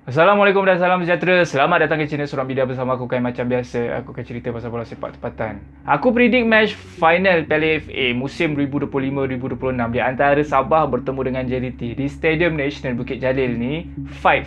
Assalamualaikum dan salam sejahtera. Selamat datang ke channel Seorang Bidia bersama aku Kai. Macam biasa, aku akan cerita pasal bola sepak tempatan. Aku predict match final Piala FA musim 2025-2026 di antara Sabah bertemu dengan JDT di Stadium Nasional Bukit Jalil ni. Fight.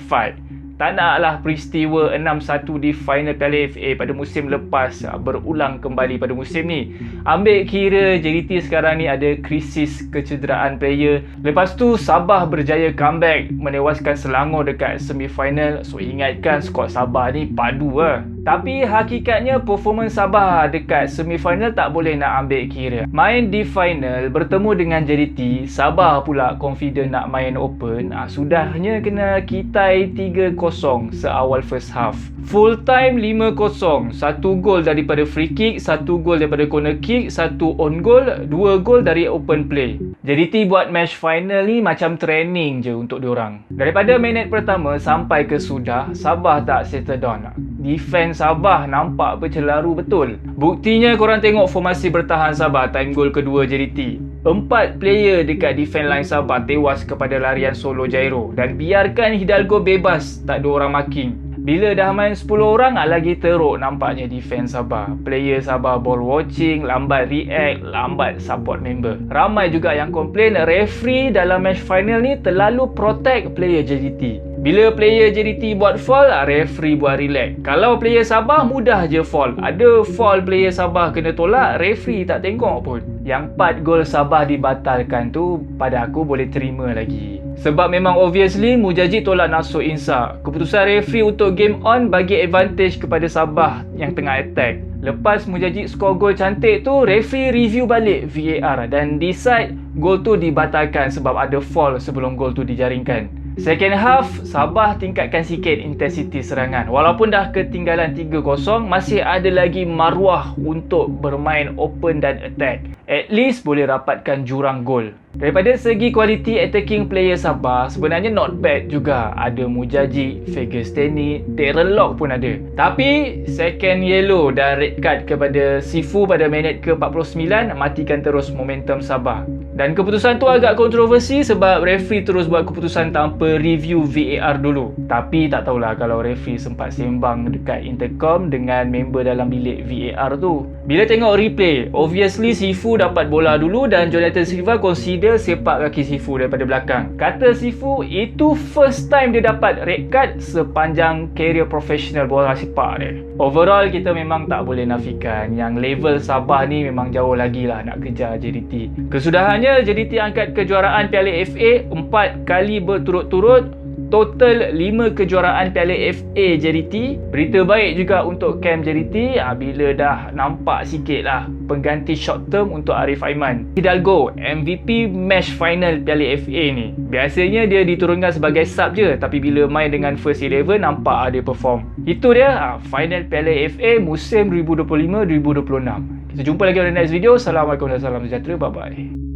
Tak naklah peristiwa 6-1 di final Piala FA pada musim lepas berulang kembali pada musim ni. Ambil kira JDT sekarang ni ada krisis kecederaan player. Lepas tu Sabah berjaya comeback menewaskan Selangor dekat semi-final. So ingatkan skuad Sabah ni padu lah. Tapi hakikatnya performance Sabah dekat semi-final tak boleh nak ambil kira. Main di final bertemu dengan JDT, Sabah pula confident nak main open. Sudahnya kena kitai 3-0 seawal first half. Full time 5-0. 1 gol daripada free kick, 1 gol daripada corner kick, 1 on goal, 2 gol dari open play. JDT buat match final ni macam training je untuk diorang. Daripada minit pertama sampai ke sudah, Sabah tak settle down. Defense Sabah nampak bercelaru betul. Buktinya korang tengok formasi bertahan Sabah time goal kedua JDT. 4 player dekat defense line Sabah tewas kepada larian solo Jairo dan biarkan Hidalgo bebas, tak ada orang marking. Bila dah main 10 orang, lagi teruk nampaknya defense Sabah. Player Sabah ball watching, lambat react, lambat support member. Ramai juga yang komplain referee dalam match final ni terlalu protect player JDT. Bila player JDT buat foul, referee buat relax. Kalau player Sabah, mudah je foul. Ada foul player Sabah kena tolak, referee tak tengok pun. Yang 4 gol Sabah dibatalkan tu, pada aku boleh terima lagi. Sebab memang obviously Mujajid tolak Nasur Insa. Keputusan referee untuk game on bagi advantage kepada Sabah yang tengah attack. Lepas Mujajid skor gol cantik tu, referee review balik VAR dan decide gol tu dibatalkan sebab ada foul sebelum gol tu dijaringkan. Second half, Sabah tingkatkan sikit intensity serangan. Walaupun dah ketinggalan 3-0, masih ada lagi maruah untuk bermain open dan attack. At least boleh rapatkan jurang gol. Daripada segi kualiti attacking player Sabah, sebenarnya not bad juga. Ada Mujajid, Fegesteni, Darren Lock pun ada. Tapi second yellow dan red card kepada Sifu pada minit ke-49 matikan terus momentum Sabah. Dan keputusan tu agak kontroversi sebab referee terus buat keputusan tanpa review VAR dulu. Tapi tak tahulah kalau referee sempat sembang dekat intercom dengan member dalam bilik VAR tu. Bila tengok replay, obviously Sifu dapat bola dulu dan Jonathan Silva consider sepak kaki Sifu daripada belakang. Kata Sifu, itu first time dia dapat red card sepanjang career profesional bola sepak dia. Overall, kita memang tak boleh nafikan yang level Sabah ni memang jauh lagi lah nak kejar JDT. Kesudahannya, JDT angkat kejuaraan Piala FA 4 kali berturut-turut. Total 5 kejuaraan Piala FA JDT. Berita baik juga untuk camp JDT bila dah nampak sikit lah pengganti short term untuk Arif Aiman. Hidalgo, MVP match final Piala FA ni. Biasanya dia diturunkan sebagai sub je, tapi bila main dengan first 11 nampak dia perform. Itu dia final Piala FA musim 2025-2026. Kita jumpa lagi pada next video. Assalamualaikum dan salam sejahtera. Bye bye.